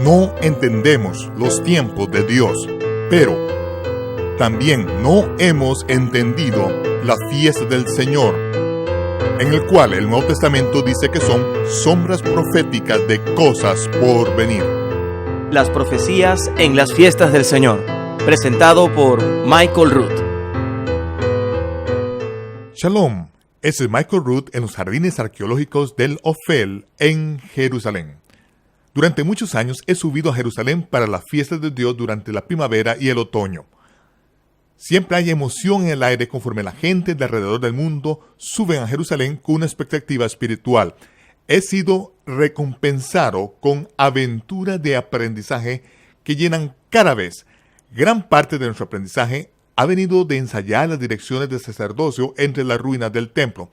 no entendemos los tiempos de Dios, pero también no hemos entendido la fiesta del Señor, en el cual el Nuevo Testamento dice que son sombras proféticas de cosas por venir. Las profecías en las fiestas del Señor, presentado por Michael Root. Shalom, ese es Michael Root en los jardines arqueológicos del Ofel en Jerusalén. Durante muchos años he subido a Jerusalén para las fiestas de Dios durante la primavera y el otoño. Siempre hay emoción en el aire conforme la gente de alrededor del mundo suben a Jerusalén con una expectativa espiritual. He sido recompensado con aventuras de aprendizaje que llenan cada vez. Gran parte de nuestro aprendizaje ha venido de ensayar las direcciones del sacerdocio entre las ruinas del templo,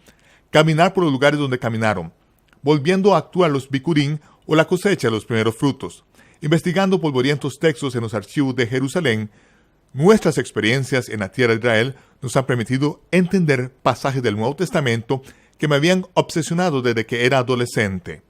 caminar por los lugares donde caminaron, volviendo a actuar los bikurim o la cosecha de los primeros frutos, investigando polvorientos textos en los archivos de Jerusalén. Nuestras experiencias en la tierra de Israel nos han permitido entender pasajes del Nuevo Testamento que me habían obsesionado desde que era adolescente.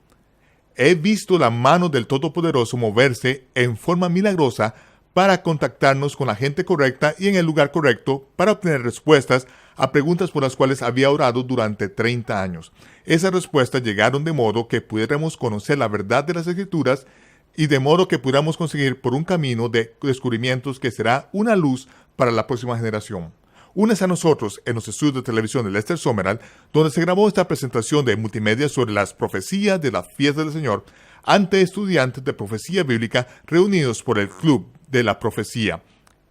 He visto la mano del Todopoderoso moverse en forma milagrosa para contactarnos con la gente correcta y en el lugar correcto para obtener respuestas a preguntas por las cuales había orado durante 30 años. Esas respuestas llegaron de modo que pudiéramos conocer la verdad de las Escrituras y de modo que pudiéramos conseguir por un camino de descubrimientos que será una luz para la próxima generación. Únese a nosotros en los estudios de televisión de Lester Summerall, donde se grabó esta presentación de multimedia sobre las profecías de la fiesta del Señor ante estudiantes de profecía bíblica reunidos por el Club de la Profecía.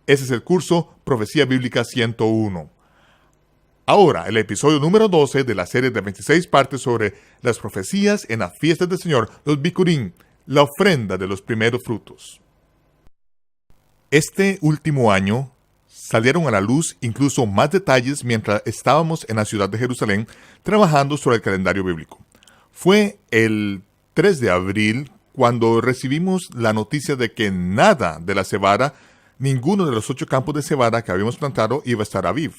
Ese es el curso Profecía Bíblica 101. Ahora, el episodio número 12 de la serie de 26 partes sobre las profecías en las fiestas del Señor, los bikurim, la ofrenda de los primeros frutos. Este último año salieron a la luz incluso más detalles mientras estábamos en la ciudad de Jerusalén trabajando sobre el calendario bíblico. Fue el 3 de abril cuando recibimos la noticia de que nada de la cebada, ninguno de los 8 campos de cebada que habíamos plantado iba a estar aviv.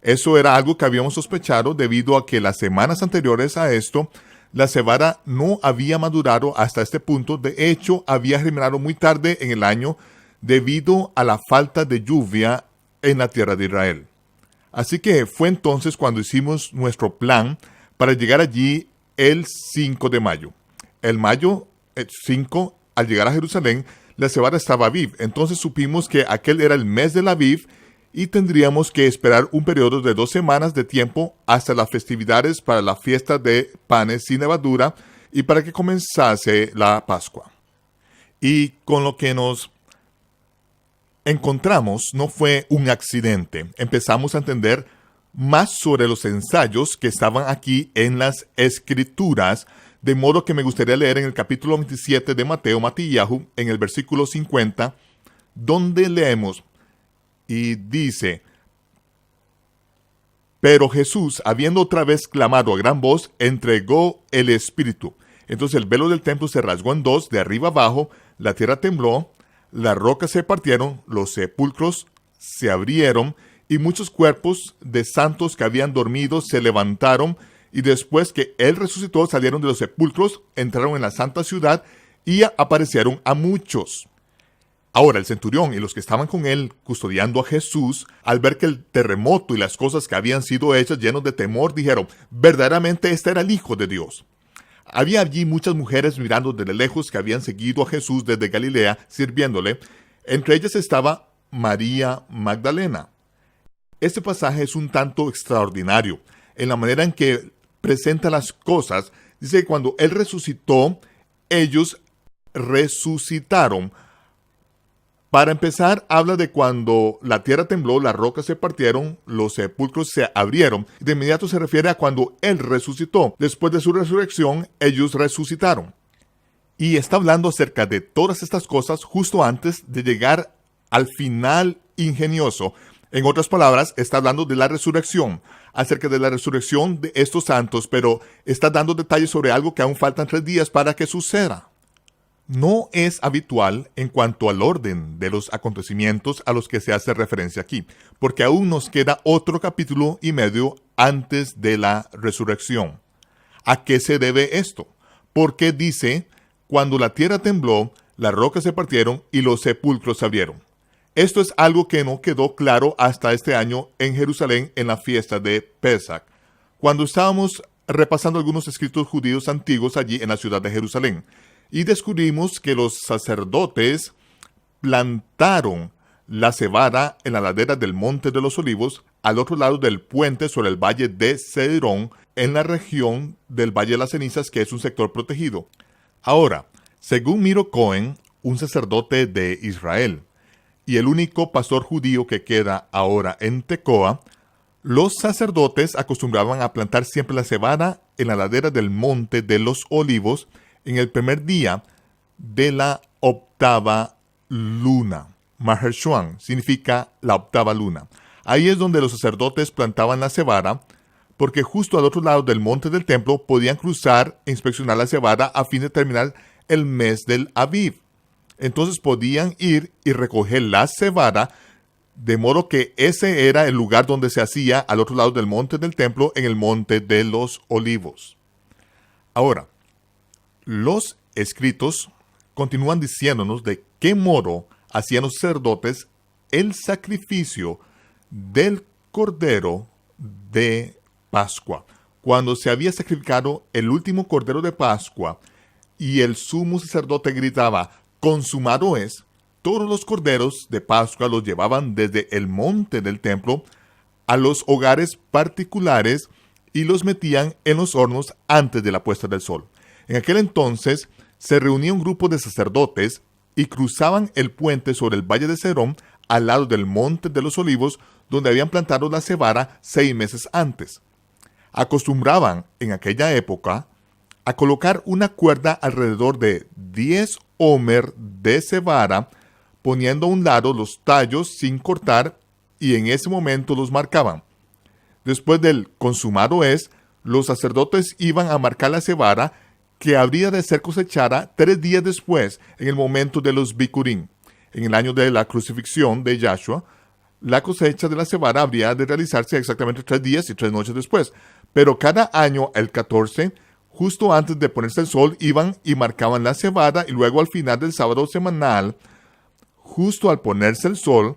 Eso era algo que habíamos sospechado debido a que las semanas anteriores a esto, la cebada no había madurado hasta este punto. De hecho, había germinado muy tarde en el año debido a la falta de lluvia en la tierra de Israel. Así que fue entonces cuando hicimos nuestro plan para llegar allí el 5 de mayo. El mayo 5, al llegar a Jerusalén, la cebada estaba aviv. Entonces supimos que aquel era el mes del aviv y tendríamos que esperar un periodo de 2 semanas de tiempo hasta las festividades para la fiesta de panes sin levadura y para que comenzase la Pascua. Y con lo que nos encontramos no fue un accidente. Empezamos a entender más sobre los ensayos que estaban aquí en las Escrituras, de modo que me gustaría leer en el capítulo 27 de Mateo, Matillahu, en el versículo 50, donde leemos y dice: pero Jesús, habiendo otra vez clamado a gran voz, entregó el Espíritu. Entonces el velo del templo se rasgó en dos, de arriba abajo, la tierra tembló, las rocas se partieron, los sepulcros se abrieron, y muchos cuerpos de santos que habían dormido se levantaron, y después que Él resucitó, salieron de los sepulcros, entraron en la santa ciudad, y aparecieron a muchos. Ahora el centurión y los que estaban con él custodiando a Jesús, al ver que el terremoto y las cosas que habían sido hechas, llenos de temor, dijeron: verdaderamente este era el Hijo de Dios. Había allí muchas mujeres mirando desde lejos que habían seguido a Jesús desde Galilea, sirviéndole. Entre ellas estaba María Magdalena. Este pasaje es un tanto extraordinario en la manera en que presenta las cosas. Dice que cuando Él resucitó, ellos resucitaron. Para empezar, habla de cuando la tierra tembló, las rocas se partieron, los sepulcros se abrieron. De inmediato se refiere a cuando Él resucitó. Después de su resurrección, ellos resucitaron. Y está hablando acerca de todas estas cosas justo antes de llegar al final ingenioso. En otras palabras, está hablando de la resurrección, acerca de la resurrección de estos santos, pero está dando detalles sobre algo que aún faltan 3 días para que suceda. No es habitual en cuanto al orden de los acontecimientos a los que se hace referencia aquí, porque aún nos queda otro capítulo y medio antes de la resurrección. ¿A qué se debe esto? Porque dice, cuando la tierra tembló, las rocas se partieron y los sepulcros se abrieron. Esto es algo que no quedó claro hasta este año en Jerusalén en la fiesta de Pesach, cuando estábamos repasando algunos escritos judíos antiguos allí en la ciudad de Jerusalén, y descubrimos que los sacerdotes plantaron la cebada en la ladera del Monte de los Olivos, al otro lado del puente sobre el valle de Cedrón, en la región del Valle de las Cenizas, que es un sector protegido. Ahora, según Miro Cohen, un sacerdote de Israel, y el único pastor judío que queda ahora en Tecoa, los sacerdotes acostumbraban a plantar siempre la cebada en la ladera del Monte de los Olivos en el primer día de la octava luna. Maher Shuan significa la octava luna. Ahí es donde los sacerdotes plantaban la cebada, porque justo al otro lado del monte del templo podían cruzar e inspeccionar la cebada a fin de terminar el mes del Aviv. Entonces podían ir y recoger la cebada, de modo que ese era el lugar donde se hacía al otro lado del monte del templo, en el monte de los Olivos. Ahora, los escritos continúan diciéndonos de qué modo hacían los sacerdotes el sacrificio del cordero de Pascua. Cuando se había sacrificado el último cordero de Pascua y el sumo sacerdote gritaba, consumado es, todos los corderos de Pascua los llevaban desde el monte del templo a los hogares particulares y los metían en los hornos antes de la puesta del sol. En aquel entonces se reunía un grupo de sacerdotes y cruzaban el puente sobre el valle de Cedrón al lado del monte de los Olivos, donde habían plantado la cebada 6 meses antes. Acostumbraban en aquella época a colocar una cuerda alrededor de 10 homer de cebada, poniendo a un lado los tallos sin cortar, y en ese momento los marcaban. Después del consumado es, los sacerdotes iban a marcar la cebada que habría de ser cosechada 3 días después, en el momento de los Bikurim. En el año de la crucifixión de Yahshua, la cosecha de la cebada habría de realizarse exactamente 3 días y 3 noches después. Pero cada año, el 14, justo antes de ponerse el sol, iban y marcaban la cebada, y luego al final del sábado semanal, justo al ponerse el sol,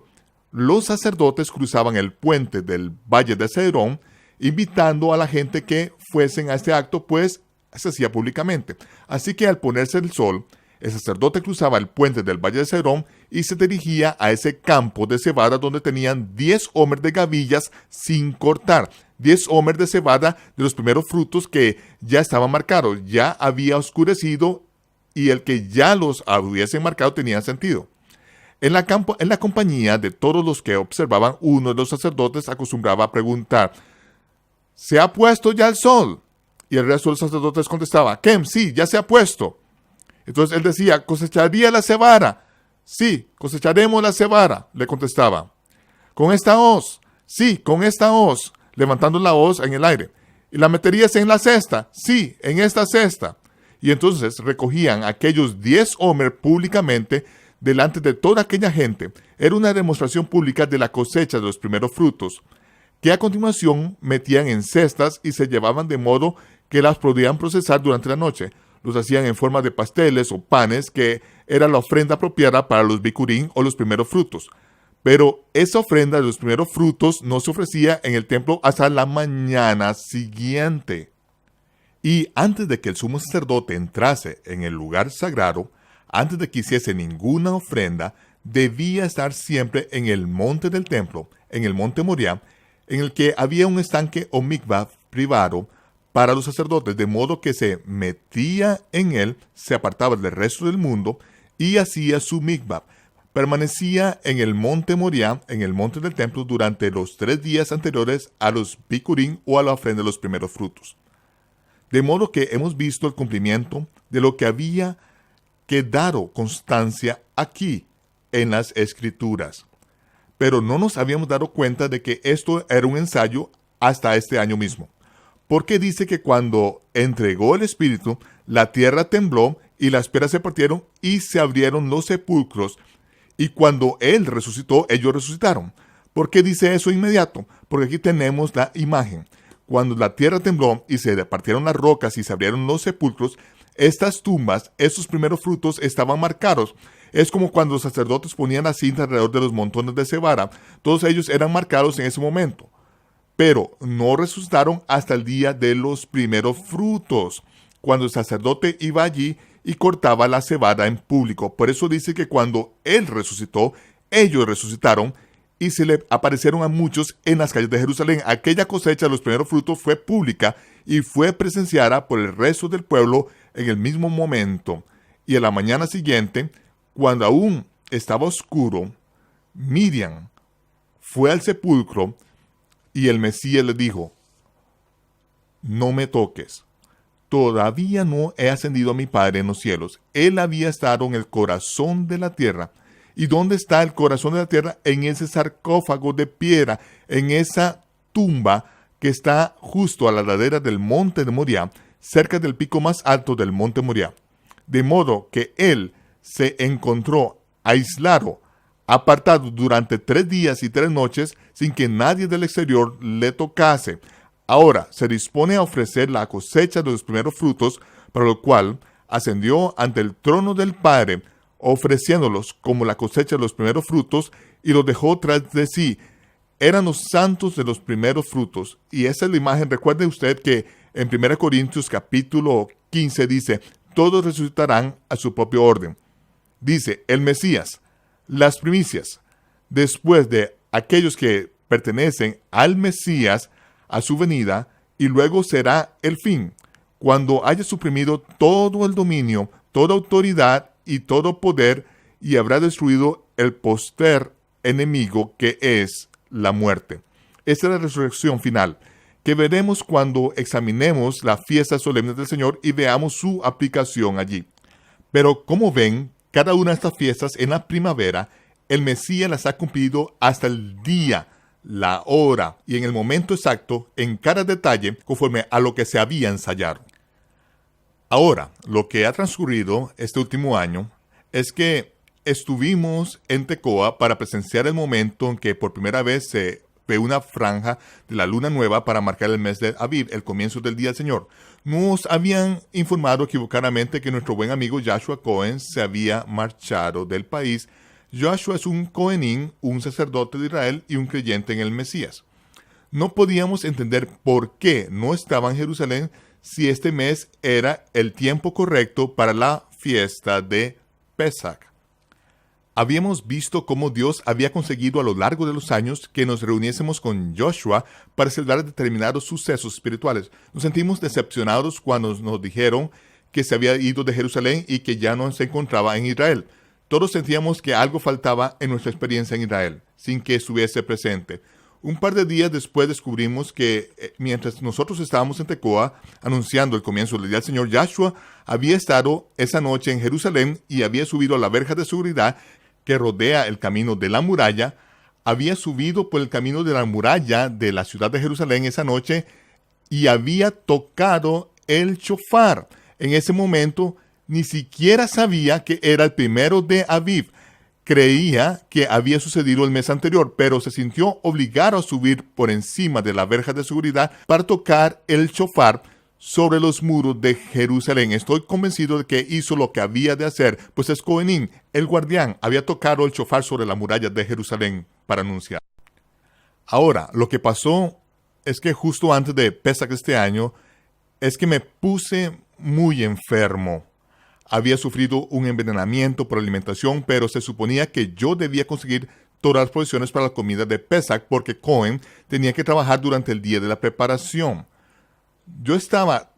los sacerdotes cruzaban el puente del Valle de Cedrón, invitando a la gente que fuesen a este acto, pues se hacía públicamente. Así que al ponerse el sol, el sacerdote cruzaba el puente del Valle de Cedrón y se dirigía a ese campo de cebada donde tenían 10 homer de gavillas sin cortar. 10 homer de cebada de los primeros frutos que ya estaban marcados, ya había oscurecido, y el que ya los hubiesen marcado tenía sentido. En la compañía de todos los que observaban, uno de los sacerdotes acostumbraba a preguntar, ¿se ha puesto ya el sol? Y el resto de los sacerdotes contestaba, Kem, sí, ya se ha puesto. Entonces él decía, ¿cosecharía la cebada? Sí, cosecharemos la cebada, le contestaba. ¿Con esta hoz? Sí, con esta hoz, levantando la hoz en el aire. ¿Y la meterías en la cesta? Sí, en esta cesta. Y entonces recogían aquellos 10 homer públicamente delante de toda aquella gente. Era una demostración pública de la cosecha de los primeros frutos, que a continuación metían en cestas y se llevaban de modo que las podían procesar durante la noche. Los hacían en forma de pasteles o panes, que era la ofrenda apropiada para los bikurim o los primeros frutos. Pero esa ofrenda de los primeros frutos no se ofrecía en el templo hasta la mañana siguiente. Y antes de que el sumo sacerdote entrase en el lugar sagrado, antes de que hiciese ninguna ofrenda, debía estar siempre en el monte del templo, en el monte Moriah, en el que había un estanque o mikvah privado para los sacerdotes, de modo que se metía en él, se apartaba del resto del mundo y hacía su mikvah. Permanecía en el monte Moriah, en el monte del templo, durante los 3 días anteriores a los bikurim o a la ofrenda de los primeros frutos. De modo que hemos visto el cumplimiento de lo que había quedado constancia aquí en las Escrituras. Pero no nos habíamos dado cuenta de que esto era un ensayo hasta este año mismo. Porque dice que cuando entregó el Espíritu, la tierra tembló y las piedras se partieron y se abrieron los sepulcros. Y cuando Él resucitó, ellos resucitaron. ¿Por qué dice eso inmediato? Porque aquí tenemos la imagen. Cuando la tierra tembló y se partieron las rocas y se abrieron los sepulcros, Estas tumbas, estos primeros frutos, estaban marcados. Es como cuando los sacerdotes ponían la cinta alrededor de los montones de cebada. Todos ellos eran marcados en ese momento. Pero no resucitaron hasta el día de los primeros frutos, cuando el sacerdote iba allí y cortaba la cebada en público. Por eso dice que cuando él resucitó, ellos resucitaron y se le aparecieron a muchos en las calles de Jerusalén. Aquella cosecha de los primeros frutos fue pública y fue presenciada por el resto del pueblo en el mismo momento. Y a la mañana siguiente, cuando aún estaba oscuro, Miriam fue al sepulcro y el Mesías le dijo: no me toques. Todavía no he ascendido a mi Padre en los cielos. Él había estado en el corazón de la tierra. ¿Y dónde está el corazón de la tierra? En ese sarcófago de piedra, en esa tumba que está justo a la ladera del monte de Moriah, cerca del pico más alto del monte Moriah. De modo que él se encontró aislado, apartado durante 3 días y 3 noches, sin que nadie del exterior le tocase. Ahora se dispone a ofrecer la cosecha de los primeros frutos, para lo cual ascendió ante el trono del Padre, ofreciéndolos como la cosecha de los primeros frutos, y los dejó tras de sí. Eran los santos de los primeros frutos. Y esa es la imagen. Recuerde usted que en 1 Corintios capítulo 15 dice: todos resucitarán a su propio orden. Dice, el Mesías, las primicias, después de aquellos que pertenecen al Mesías, a su venida, y luego será el fin, cuando haya suprimido todo el dominio, toda autoridad y todo poder, y habrá destruido el postrer enemigo, que es la muerte. Esta es la resurrección final, que veremos cuando examinemos la fiesta solemne del Señor y veamos su aplicación allí. Pero como ven, cada una de estas fiestas en la primavera, el Mesías las ha cumplido hasta el día, la hora y en el momento exacto, en cada detalle, conforme a lo que se había ensayado. Ahora, lo que ha transcurrido este último año es que estuvimos en Tecoa para presenciar el momento en que por primera vez se ve una franja de la luna nueva para marcar el mes de Aviv, el comienzo del Día del Señor. Nos habían informado equivocadamente que nuestro buen amigo Joshua Cohen se había marchado del país. Joshua es un Cohenim, un sacerdote de Israel y un creyente en el Mesías. No podíamos entender por qué no estaba en Jerusalén si este mes era el tiempo correcto para la fiesta de Pesach. Habíamos visto cómo Dios había conseguido a lo largo de los años que nos reuniésemos con Joshua para celebrar determinados sucesos espirituales. Nos sentimos decepcionados cuando nos dijeron que se había ido de Jerusalén y que ya no se encontraba en Israel. Todos sentíamos que algo faltaba en nuestra experiencia en Israel, sin que estuviese presente. Un par de días después descubrimos que mientras nosotros estábamos en Tecoa anunciando el comienzo del Día del Señor, Joshua había estado esa noche en Jerusalén y había subido a la verja de seguridad que rodea el camino de la muralla. Había subido por el camino de la muralla de la ciudad de Jerusalén esa noche y había tocado el shofar. En ese momento ni siquiera sabía que era el primero de Aviv. Creía que había sucedido el mes anterior, pero se sintió obligado a subir por encima de la verja de seguridad para tocar el shofar sobre los muros de Jerusalén. Estoy convencido de que hizo lo que había de hacer, pues es Cohenim, el guardián, había tocado el shofar sobre la muralla de Jerusalén para anunciar. Ahora, lo que pasó es que justo antes de Pesach este año, es que me puse muy enfermo. Había sufrido un envenenamiento por alimentación, pero se suponía que yo debía conseguir todas las provisiones para la comida de Pesach porque Cohen tenía que trabajar durante el día de la preparación. Yo estaba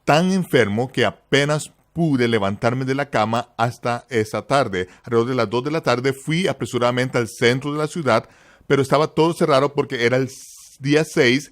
tan enfermo que apenas pude levantarme de la cama hasta esa tarde. Alrededor de las 2 de la tarde fui apresuradamente al centro de la ciudad, pero estaba todo cerrado porque era el día 6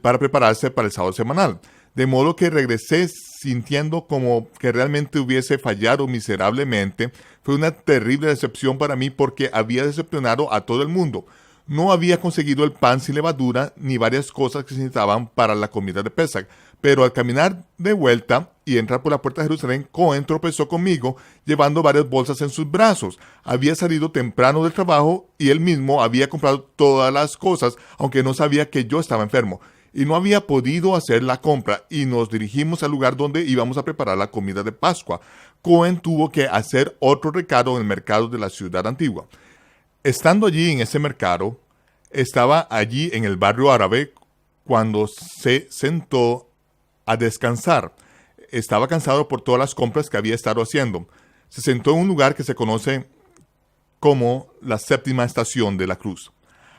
para prepararse para el sábado semanal. De modo que regresé sintiendo como que realmente hubiese fallado miserablemente. Fue una terrible decepción para mí porque había decepcionado a todo el mundo. No había conseguido el pan sin levadura ni varias cosas que se necesitaban para la comida de Pesach. Pero al caminar de vuelta y entrar por la puerta de Jerusalén, Cohen tropezó conmigo llevando varias bolsas en sus brazos. Había salido temprano del trabajo y él mismo había comprado todas las cosas, aunque no sabía que yo estaba enfermo. y no había podido hacer la compra y nos dirigimos al lugar donde íbamos a preparar la comida de Pascua. Cohen tuvo que hacer otro recado en el mercado de la ciudad antigua. Estando allí en ese mercado, estaba allí en el barrio árabe cuando se sentó a descansar. Estaba cansado por todas las compras que había estado haciendo. Se sentó en un lugar que se conoce como la séptima estación de la cruz.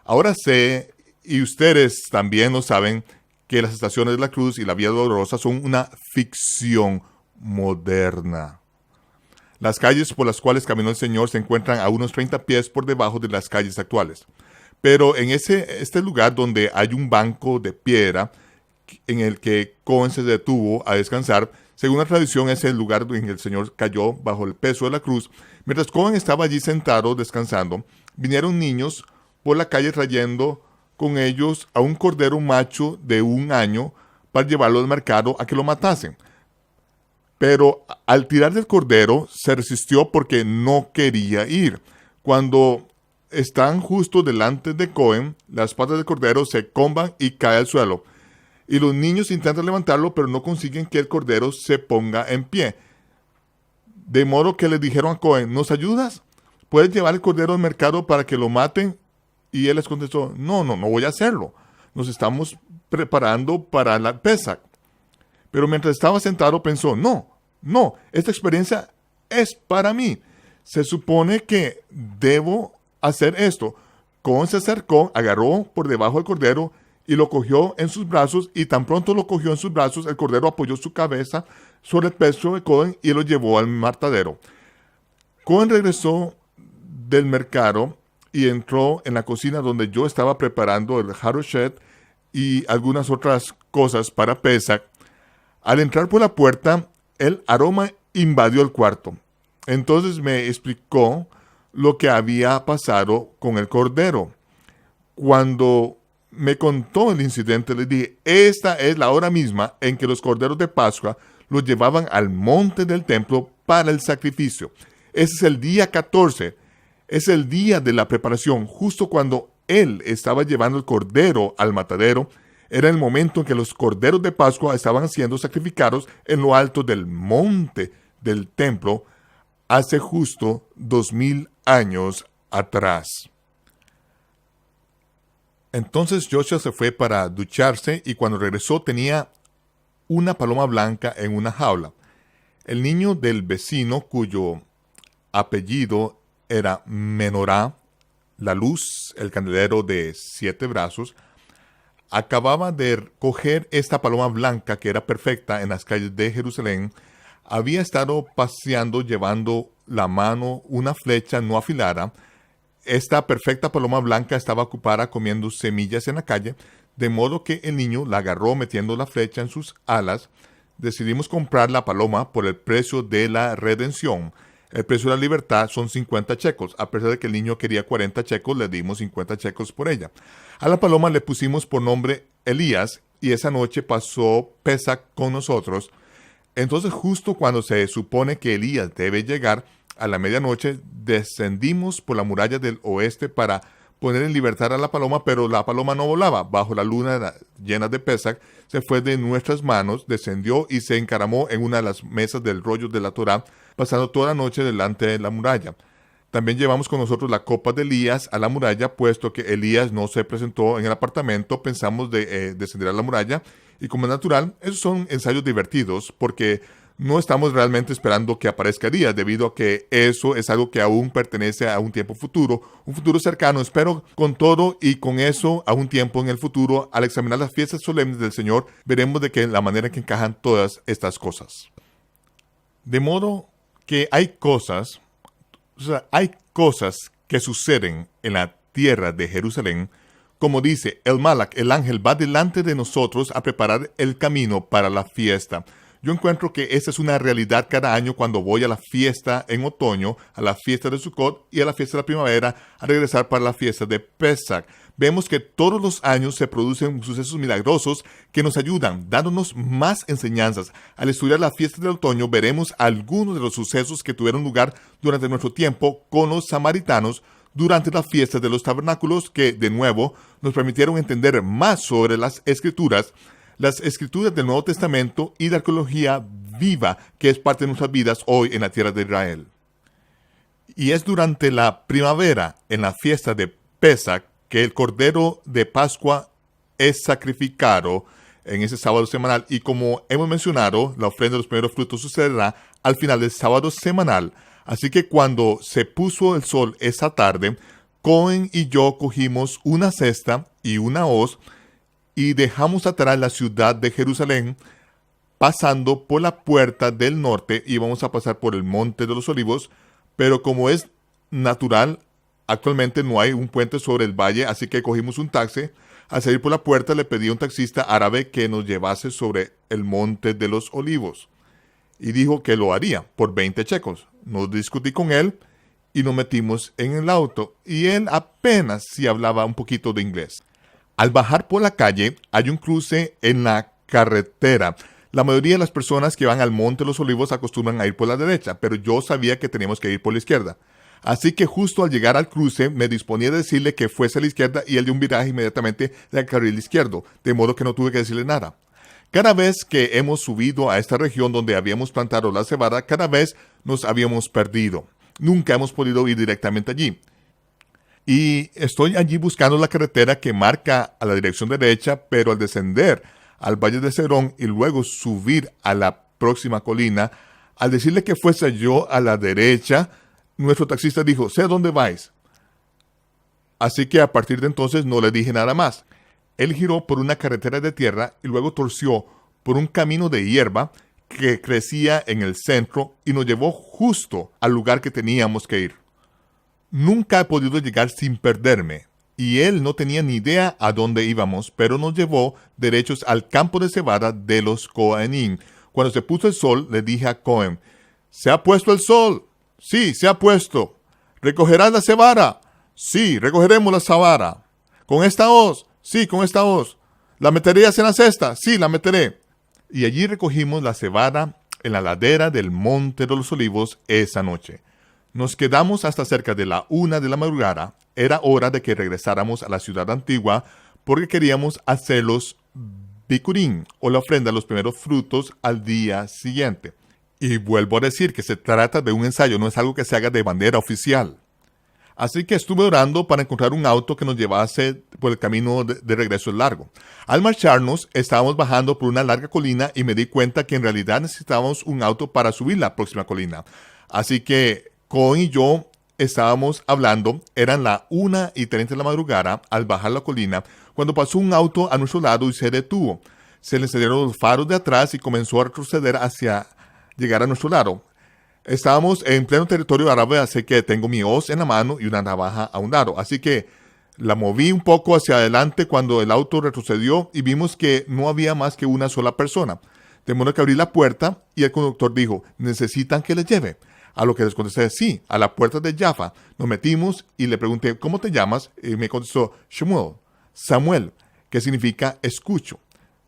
Ahora sé, y ustedes también lo saben, que las estaciones de la cruz y la Vía Dolorosa son una ficción moderna. Las calles por las cuales caminó el Señor se encuentran a unos 30 pies por debajo de las calles actuales. Pero en este lugar donde hay un banco de piedra en el que Cohen se detuvo a descansar, según la tradición es el lugar en el Señor cayó bajo el peso de la cruz. Mientras Cohen estaba allí sentado descansando, vinieron niños por la calle trayendo con ellos a un cordero macho de 1 año para llevarlo al mercado a que lo matasen. Pero al tirar del cordero se resistió porque no quería ir. Cuando están justo delante de Cohen, las patas del cordero se comban y cae al suelo. Y los niños intentan levantarlo, pero no consiguen que el cordero se ponga en pie. De modo que le dijeron a Cohen, ¿nos ayudas? ¿Puedes llevar el cordero al mercado para que lo maten? Y él les contestó, no voy a hacerlo. Nos estamos preparando para la Pesach. Pero mientras estaba sentado pensó, no, esta experiencia es para mí. Se supone que debo hacer esto. Cohen se acercó, agarró por debajo del cordero y lo cogió en sus brazos, y tan pronto lo cogió en sus brazos, el cordero apoyó su cabeza sobre el pecho de Cohen y lo llevó al matadero. Cohen regresó del mercado y entró en la cocina donde yo estaba preparando el haroshet y algunas otras cosas para Pesach. Al entrar por la puerta, el aroma invadió el cuarto. Entonces me explicó lo que había pasado con el cordero. Cuando me contó el incidente, le dije, esta es la hora misma en que los corderos de Pascua los llevaban al monte del templo para el sacrificio. Ese es el día 14, es el día de la preparación. Justo cuando él estaba llevando el cordero al matadero, era el momento en que los corderos de Pascua estaban siendo sacrificados en lo alto del monte del templo hace justo 2000 años atrás. Entonces Joshua se fue para ducharse y cuando regresó tenía una paloma blanca en una jaula. El niño del vecino, cuyo apellido era Menorá, la luz, el candelero de 7 brazos, acababa de coger esta paloma blanca que era perfecta en las calles de Jerusalén. Había estado paseando llevando la mano una flecha no afilada. Esta perfecta paloma blanca estaba ocupada comiendo semillas en la calle, de modo que el niño la agarró metiendo la flecha en sus alas. Decidimos comprar la paloma por el precio de la redención. El precio de la libertad son 50 shekels. A pesar de que el niño quería 40 shekels, le dimos 50 shekels por ella. A la paloma le pusimos por nombre Elías y esa noche pasó Pesach con nosotros. Entonces, justo cuando se supone que Elías debe llegar, a la medianoche descendimos por la muralla del oeste para poner en libertad a la paloma, pero la paloma no volaba. Bajo la luna llena de Pesach, se fue de nuestras manos, descendió y se encaramó en una de las mesas del rollo de la Torá, pasando toda la noche delante de la muralla. También llevamos con nosotros la copa de Elías a la muralla, puesto que Elías no se presentó en el apartamento, pensamos de descender a la muralla, y como es natural, esos son ensayos divertidos, porque no estamos realmente esperando que aparezca Elías, debido a que eso es algo que aún pertenece a un tiempo futuro, un futuro cercano. Espero con todo y con eso a un tiempo en el futuro, al examinar las fiestas solemnes del Señor, veremos de que la manera en que encajan todas estas cosas. De modo que hay cosas que suceden en la tierra de Jerusalén, como dice el Malach, el ángel va delante de nosotros a preparar el camino para la fiesta. Yo encuentro que esta es una realidad cada año cuando voy a la fiesta en otoño, a la fiesta de Sukkot y a la fiesta de la primavera, a regresar para la fiesta de Pesach. Vemos que todos los años se producen sucesos milagrosos que nos ayudan, dándonos más enseñanzas. Al estudiar la fiesta del otoño, veremos algunos de los sucesos que tuvieron lugar durante nuestro tiempo con los samaritanos, durante la fiesta de los tabernáculos que, de nuevo, nos permitieron entender más sobre las escrituras del Nuevo Testamento y la arqueología viva que es parte de nuestras vidas hoy en la tierra de Israel. Y es durante la primavera, en la fiesta de Pesach, que el Cordero de Pascua es sacrificado en ese sábado semanal. Y como hemos mencionado, la ofrenda de los primeros frutos sucederá al final del sábado semanal. Así que cuando se puso el sol esa tarde, Cohen y yo cogimos una cesta y una hoz y dejamos atrás la ciudad de Jerusalén, pasando por la puerta del norte. Íbamos a pasar por el Monte de los Olivos, pero como es natural, actualmente no hay un puente sobre el valle, así que cogimos un taxi. Al salir por la puerta le pedí a un taxista árabe que nos llevase sobre el Monte de los Olivos. Y dijo que lo haría por 20 checos. Nos discutí con él y nos metimos en el auto. Y él apenas si hablaba un poquito de inglés. Al bajar por la calle hay un cruce en la carretera. La mayoría de las personas que van al Monte de los Olivos acostumbran a ir por la derecha, pero yo sabía que teníamos que ir por la izquierda. Así que justo al llegar al cruce me disponía a decirle que fuese a la izquierda y él dio un viraje inmediatamente del carril izquierdo, de modo que no tuve que decirle nada. Cada vez que hemos subido a esta región donde habíamos plantado la cebada, cada vez nos habíamos perdido. Nunca hemos podido ir directamente allí. Y estoy allí buscando la carretera que marca a la dirección derecha, pero al descender al Valle de Cedrón y luego subir a la próxima colina, al decirle que fuese yo a la derecha, nuestro taxista dijo, sé a dónde vais. Así que a partir de entonces no le dije nada más. Él giró por una carretera de tierra y luego torció por un camino de hierba que crecía en el centro y nos llevó justo al lugar que teníamos que ir. Nunca he podido llegar sin perderme, y él no tenía ni idea a dónde íbamos, pero nos llevó derechos al campo de cebada de los Cohenim. Cuando se puso el sol, le dije a Cohen, ¿se ha puesto el sol? Sí, se ha puesto. ¿Recogerás la cebada? Sí, recogeremos la cebada. ¿Con esta hoz? Sí, con esta hoz. ¿La meterías en la cesta? Sí, la meteré. Y allí recogimos la cebada en la ladera del Monte de los Olivos esa noche. Nos quedamos hasta cerca de la 1 de la madrugada. Era hora de que regresáramos a la ciudad antigua porque queríamos hacer los bikurim o la ofrenda de los primeros frutos al día siguiente. Y vuelvo a decir que se trata de un ensayo, no es algo que se haga de manera oficial. Así que estuve orando para encontrar un auto que nos llevase por el camino de regreso largo. Al marcharnos, estábamos bajando por una larga colina y me di cuenta que en realidad necesitábamos un auto para subir la próxima colina. Así que Cohen y yo estábamos hablando, eran la 1:30 de la madrugada al bajar la colina, cuando pasó un auto a nuestro lado y se detuvo. Se le encendieron los faros de atrás y comenzó a retroceder hacia llegar a nuestro lado. Estábamos en pleno territorio árabe, así que tengo mi hoz en la mano y una navaja a un lado. Así que la moví un poco hacia adelante cuando el auto retrocedió y vimos que no había más que una sola persona. De modo que abrí la puerta y el conductor dijo, ¿necesitan que les lleve? A lo que les contesté, sí, a la puerta de Jaffa. Nos metimos y le pregunté, ¿cómo te llamas? Y me contestó, Samuel, que significa escucho.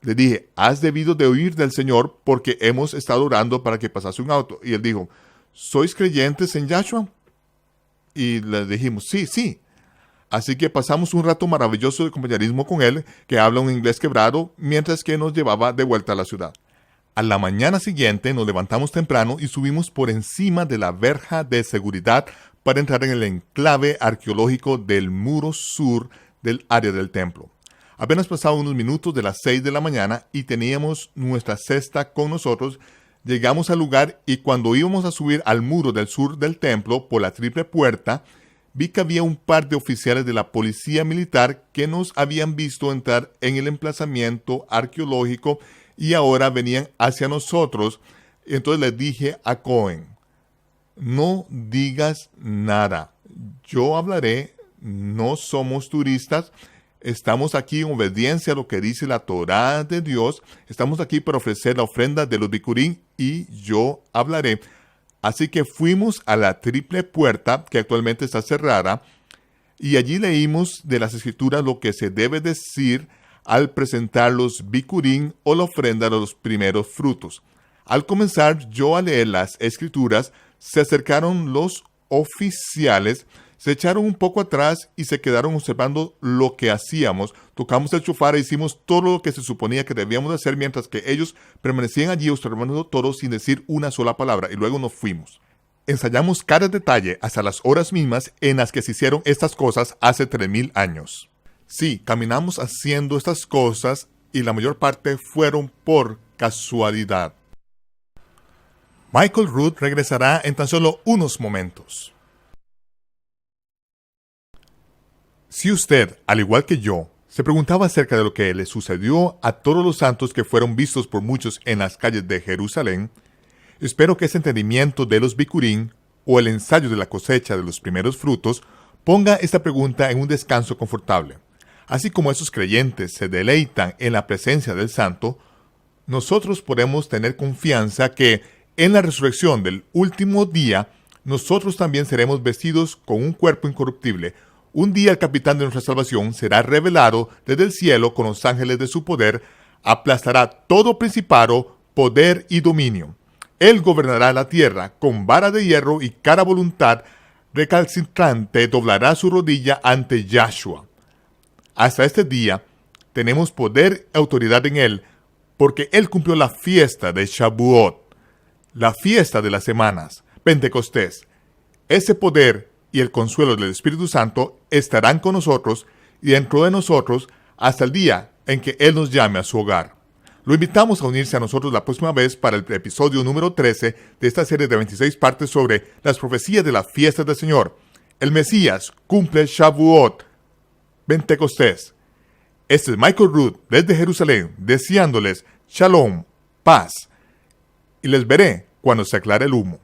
Le dije, has debido de oír del Señor porque hemos estado orando para que pasase un auto. Y él dijo, ¿sois creyentes en Yahshua? Y le dijimos, sí. Así que pasamos un rato maravilloso de compañerismo con él, que habla un inglés quebrado, mientras que nos llevaba de vuelta a la ciudad. A la mañana siguiente nos levantamos temprano y subimos por encima de la verja de seguridad para entrar en el enclave arqueológico del muro sur del área del templo. Apenas pasaban unos minutos de las 6 de la mañana y teníamos nuestra cesta con nosotros. Llegamos al lugar y cuando íbamos a subir al muro del sur del templo por la triple puerta, vi que había un par de oficiales de la policía militar que nos habían visto entrar en el emplazamiento arqueológico y ahora venían hacia nosotros. Entonces le dije a Cohen, no digas nada, yo hablaré, no somos turistas, estamos aquí en obediencia a lo que dice la Torá de Dios, estamos aquí para ofrecer la ofrenda de los bikurim y yo hablaré. Así que fuimos a la triple puerta que actualmente está cerrada y allí leímos de las escrituras lo que se debe decir al presentar los bikurim o la ofrenda de los primeros frutos. Al comenzar yo a leer las escrituras, se acercaron los oficiales, Se echaron un poco atrás y se quedaron observando lo que hacíamos. Tocamos el shofar e hicimos todo lo que se suponía que debíamos hacer, mientras que ellos permanecían allí observando todo sin decir una sola palabra, y luego nos fuimos. Ensayamos cada detalle hasta las horas mismas en las que se hicieron estas cosas hace 3000 años. Sí, caminamos haciendo estas cosas y la mayor parte fueron por casualidad. Michael Root regresará en tan solo unos momentos. Si usted, al igual que yo, se preguntaba acerca de lo que le sucedió a todos los santos que fueron vistos por muchos en las calles de Jerusalén, espero que ese entendimiento de los Bikurim, o el ensayo de la cosecha de los primeros frutos, ponga esta pregunta en un descanso confortable. Así como esos creyentes se deleitan en la presencia del santo, nosotros podemos tener confianza que en la resurrección del último día, nosotros también seremos vestidos con un cuerpo incorruptible. Un día el capitán de nuestra salvación será revelado desde el cielo con los ángeles de su poder, aplastará todo principado, poder y dominio. Él gobernará la tierra con vara de hierro y cada voluntad recalcitrante doblará su rodilla ante Yahshua. Hasta este día tenemos poder y autoridad en él, porque él cumplió la fiesta de Shavuot, la fiesta de las semanas, Pentecostés. Ese poder y el consuelo del Espíritu Santo estarán con nosotros y dentro de nosotros hasta el día en que Él nos llame a su hogar. Lo invitamos a unirse a nosotros la próxima vez para el episodio número 13 de esta serie de 26 partes sobre las profecías de la fiesta del Señor. El Mesías cumple Shavuot, Pentecostés. Este es Michael Root desde Jerusalén, deseándoles Shalom, paz, y les veré cuando se aclare el humo.